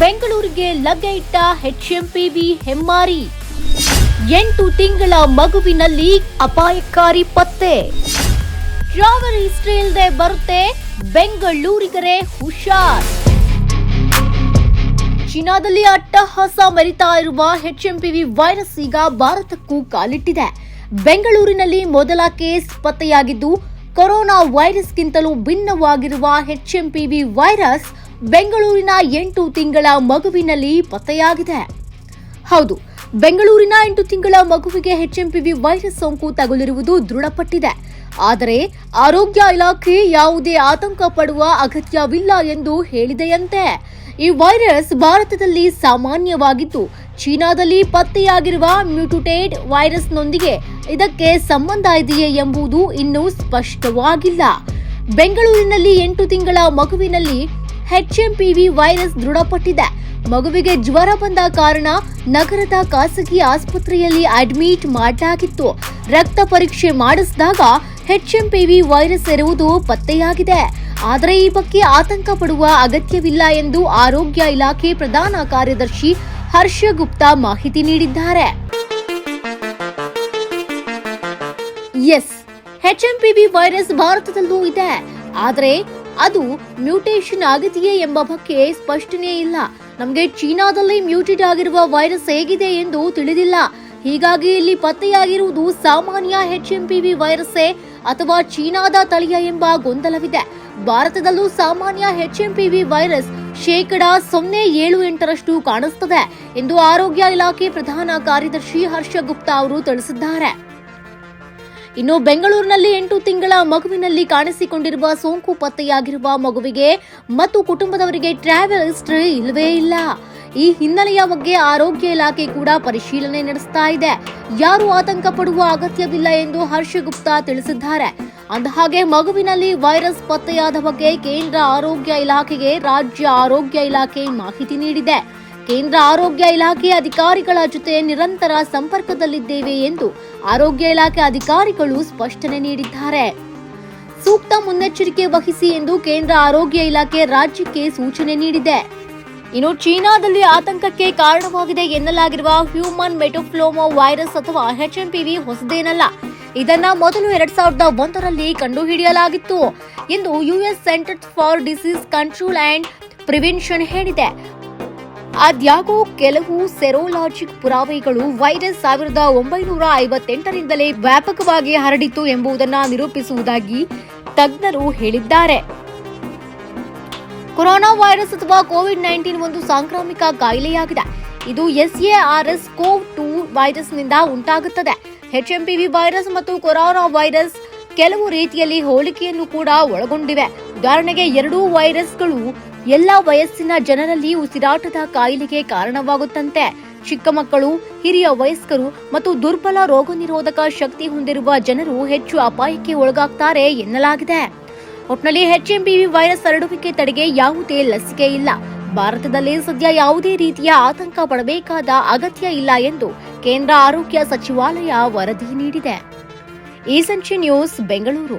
ಬೆಂಗಳೂರಿಗೆ ಲಗ್ಗೆ ಇಟ್ಟ ಎಚ್ಎಂಪಿವಿ ಹೆಮ್ಮಾರಿ. 8 ತಿಂಗಳ ಮಗುವಿನಲ್ಲಿ ಅಪಾಯಕಾರಿ ಪತ್ತೆ. ಟ್ರಾವೆಲ್ ಹಿಸ್ಟ್ರಿ ಇಲ್ಲದೆ ಬರುತ್ತೆ, ಬೆಂಗಳೂರಿಗರೇ ಹುಷಾರ್. ಚೀನಾದಲ್ಲಿ ಅಟ್ಟಹಾಸ ಮೆರಿತಾ ಇರುವ ಎಚ್ಎಂಪಿವಿ ವೈರಸ್ ಈಗ ಭಾರತಕ್ಕೂ ಕಾಲಿಟ್ಟಿದೆ. ಬೆಂಗಳೂರಿನಲ್ಲಿ ಮೊದಲ ಕೇಸ್ ಪತ್ತೆಯಾಗಿದ್ದು, ಕೊರೋನಾ ವೈರಸ್ಗಿಂತಲೂ ಭಿನ್ನವಾಗಿರುವ ಎಚ್ಎಂಪಿವಿ ವೈರಸ್ ಬೆಂಗಳೂರಿನ 8 ತಿಂಗಳ ಮಗುವಿನಲ್ಲಿ ಪತ್ತೆಯಾಗಿದೆ. ಹೌದು, ಬೆಂಗಳೂರಿನ 8 ತಿಂಗಳ ಮಗುವಿಗೆ ಎಚ್ಎಂಪಿವಿ ವೈರಸ್ ಸೋಂಕು ತಗುಲಿರುವುದು ದೃಢಪಟ್ಟಿದೆ. ಆದರೆ ಆರೋಗ್ಯ ಇಲಾಖೆ ಯಾವುದೇ ಆತಂಕ ಪಡುವ ಅಗತ್ಯವಿಲ್ಲ ಎಂದು ಹೇಳಿದೆಯಂತೆ. ಈ ವೈರಸ್ ಭಾರತದಲ್ಲಿ ಸಾಮಾನ್ಯವಾಗಿದ್ದು, ಚೀನಾದಲ್ಲಿ ಪತ್ತೆಯಾಗಿರುವ ಮ್ಯೂಟೇಟೆಡ್ ವೈರಸ್ನೊಂದಿಗೆ ಇದಕ್ಕೆ ಸಂಬಂಧ ಇದೆಯೇ ಎಂಬುದು ಇನ್ನೂ ಸ್ಪಷ್ಟವಾಗಿಲ್ಲ. ಬೆಂಗಳೂರಿನಲ್ಲಿ 8 ತಿಂಗಳ ಮಗುವಿನಲ್ಲಿ ಎಚ್ಎಂಪಿವಿ ವೈರಸ್ ದೃಢಪಟ್ಟಿದೆ. ಮಗುವಿಗೆ ಜ್ವರ ಬಂದ ಕಾರಣ ನಗರದ ಖಾಸಗಿ ಆಸ್ಪತ್ರೆಯಲ್ಲಿ ಅಡ್ಮಿಟ್ ಮಾಡಲಾಗಿತ್ತು. ರಕ್ತ ಪರೀಕ್ಷೆ ಮಾಡಿಸಿದಾಗ ಎಚ್ಎಂಪಿವಿ ವೈರಸ್ ಇರುವುದು ಪತ್ತೆಯಾಗಿದೆ. ಆದರೆ ಈ ಬಗ್ಗೆ ಆತಂಕ ಪಡುವ ಅಗತ್ಯವಿಲ್ಲ ಎಂದು ಆರೋಗ್ಯ ಇಲಾಖೆ ಪ್ರಧಾನ ಕಾರ್ಯದರ್ಶಿ ಹರ್ಷ ಗುಪ್ತಾ ಮಾಹಿತಿ ನೀಡಿದ್ದಾರೆ. ಎಚ್ಎಂಪಿವಿ ವೈರಸ್ ಭಾರತದಲ್ಲೂ ಇದೆ, ಆದರೆ ಅದು ಮ್ಯೂಟೇಷನ್ ಆಗಿದೆಯೇ ಎಂಬ ಬಗ್ಗೆ ಸ್ಪಷ್ಟನೆ ಇಲ್ಲ. ನಮಗೆ ಚೀನಾದಲ್ಲಿ ಮ್ಯೂಟೇಟ್ ಆಗಿರುವ ವೈರಸ್ ಹೇಗಿದೆ ಎಂದು ತಿಳಿದಿಲ್ಲ. ಹೀಗಾಗಿ ಇಲ್ಲಿ ಪತ್ತೆಯಾಗಿರುವುದು ಸಾಮಾನ್ಯ ಎಚ್ಎಂಪಿವಿ ವೈರಸ್ಸೇ ಅಥವಾ ಚೀನಾದ ತಳಿಯ ಎಂಬ ಗೊಂದಲವಿದೆ. ಭಾರತದಲ್ಲೂ ಸಾಮಾನ್ಯ ಎಚ್ಎಂಪಿವಿ ವೈರಸ್ 0.078% ಕಾಣಿಸುತ್ತದೆ ಎಂದು ಆರೋಗ್ಯ ಇಲಾಖೆ ಪ್ರಧಾನ ಕಾರ್ಯದರ್ಶಿ ಹರ್ಷ ಗುಪ್ತಾ ಅವರು ತಿಳಿಸಿದ್ದಾರೆ. ಇನ್ನು ಬೆಂಗಳೂರಿನಲ್ಲಿ 8 ತಿಂಗಳ ಮಗುವಿನಲ್ಲಿ ಕಾಣಿಸಿಕೊಂಡಿರುವ ಸೋಂಕು ಪತ್ತೆಯಾಗಿರುವ ಮಗುವಿಗೆ ಮತ್ತು ಕುಟುಂಬದವರಿಗೆ ಟ್ರಾವೆಲ್ ಹಿಸ್ಟರಿ ಇಲ್ಲವೇ ಇಲ್ಲ. ಈ ಹಿನ್ನೆಲೆಯ ಬಗ್ಗೆ ಆರೋಗ್ಯ ಇಲಾಖೆ ಕೂಡ ಪರಿಶೀಲನೆ ನಡೆಸ್ತಾ ಇದೆ. ಯಾರೂ ಆತಂಕ ಪಡುವ ಅಗತ್ಯವಿಲ್ಲ ಎಂದು ಹರ್ಷ ಗುಪ್ತಾ ತಿಳಿಸಿದ್ದಾರೆ. ಅಂದಹಾಗೆ ಮಗುವಿನಲ್ಲಿ ವೈರಸ್ ಪತ್ತೆಯಾದ ಬಗ್ಗೆ ಕೇಂದ್ರ ಆರೋಗ್ಯ ಇಲಾಖೆಗೆ ರಾಜ್ಯ ಆರೋಗ್ಯ ಇಲಾಖೆ ಮಾಹಿತಿ ನೀಡಿದೆ. ಕೇಂದ್ರ ಆರೋಗ್ಯ ಇಲಾಖೆ ಅಧಿಕಾರಿಗಳ ಜೊತೆ ನಿರಂತರ ಸಂಪರ್ಕದಲ್ಲಿದ್ದೇವೆ ಎಂದು ಆರೋಗ್ಯ ಇಲಾಖೆ ಅಧಿಕಾರಿಗಳು ಸ್ಪಷ್ಟನೆ ನೀಡಿದ್ದಾರೆ. ಸೂಕ್ತ ಮುನ್ನೆಚ್ಚರಿಕೆ ವಹಿಸಿ ಎಂದು ಕೇಂದ್ರ ಆರೋಗ್ಯ ಇಲಾಖೆ ರಾಜ್ಯಕ್ಕೆ ಸೂಚನೆ ನೀಡಿದೆ. ಇನ್ನು ಚೀನಾದಲ್ಲಿ ಆತಂಕಕ್ಕೆ ಕಾರಣವಾಗಿದೆ ಎನ್ನಲಾಗಿರುವ ಹ್ಯೂಮನ್ ಮೆಟೋಫ್ಲೋಮಾ ವೈರಸ್ ಅಥವಾ ಎಚ್ಎಂಪಿವಿ ಹೊಸದೇನಲ್ಲ. ಇದನ್ನ ಮೊದಲು 2001ರಲ್ಲಿ ಕಂಡುಹಿಡಿಯಲಾಗಿತ್ತು ಎಂದು US centre for disease control and prevention ಹೇಳಿದೆ. ಆದ್ಯಾಗೋ ಕೆಲವು ಸೆರೋಲಾಜಿಕ್ ಪುರಾವೆಗಳು ವೈರಸ್ 1958ರಿಂದಲೇ ವ್ಯಾಪಕವಾಗಿ ಹರಡಿತ್ತು ಎಂಬುದನ್ನು ನಿರೂಪಿಸುವುದಾಗಿ ತಜ್ಞರು ಹೇಳಿದ್ದಾರೆ. ಕೊರೋನಾ ವೈರಸ್ ಅಥವಾ ಕೋವಿಡ್-19 ಒಂದು ಸಾಂಕ್ರಾಮಿಕ ಕಾಯಿಲೆಯಾಗಿದೆ. ಇದು SARS-CoV-2 ವೈರಸ್ನಿಂದ ಉಂಟಾಗುತ್ತದೆ. ಎಚ್ಎಂಪಿವಿ ವೈರಸ್ ಮತ್ತು ಕೊರೋನಾ ವೈರಸ್ ಕೆಲವು ರೀತಿಯಲ್ಲಿ ಹೋಲಿಕೆಯನ್ನು ಕೂಡ ಒಳಗೊಂಡಿವೆ. ಉದಾಹರಣೆಗೆ, ಎರಡೂ ವೈರಸ್ಗಳು ಎಲ್ಲ ವಯಸ್ಸಿನ ಜನರಲ್ಲಿ ಉಸಿರಾಟದ ಕಾಯಿಲೆಗೆ ಕಾರಣವಾಗುತ್ತಂತೆ. ಚಿಕ್ಕ ಮಕ್ಕಳು, ಹಿರಿಯ ವಯಸ್ಕರು ಮತ್ತು ದುರ್ಬಲ ರೋಗನಿರೋಧಕ ಶಕ್ತಿ ಹೊಂದಿರುವ ಜನರು ಹೆಚ್ಚು ಅಪಾಯಕ್ಕೆ ಒಳಗಾಗ್ತಾರೆ ಎನ್ನಲಾಗಿದೆ. ಒಟ್ನಲ್ಲಿ ಎಚ್ಎಂಪಿವಿ ವೈರಸ್ ಹರಡುವಿಕೆ ತಡೆಗೆ ಯಾವುದೇ ಲಸಿಕೆ ಇಲ್ಲ. ಭಾರತದಲ್ಲಿ ಸದ್ಯ ಯಾವುದೇ ರೀತಿಯ ಆತಂಕ ಪಡಬೇಕಾದ ಅಗತ್ಯ ಇಲ್ಲ ಎಂದು ಕೇಂದ್ರ ಆರೋಗ್ಯ ಸಚಿವಾಲಯ ವರದಿ ನೀಡಿದೆ. ಈ ಸಂಚೆ ನ್ಯೂಸ್, ಬೆಂಗಳೂರು.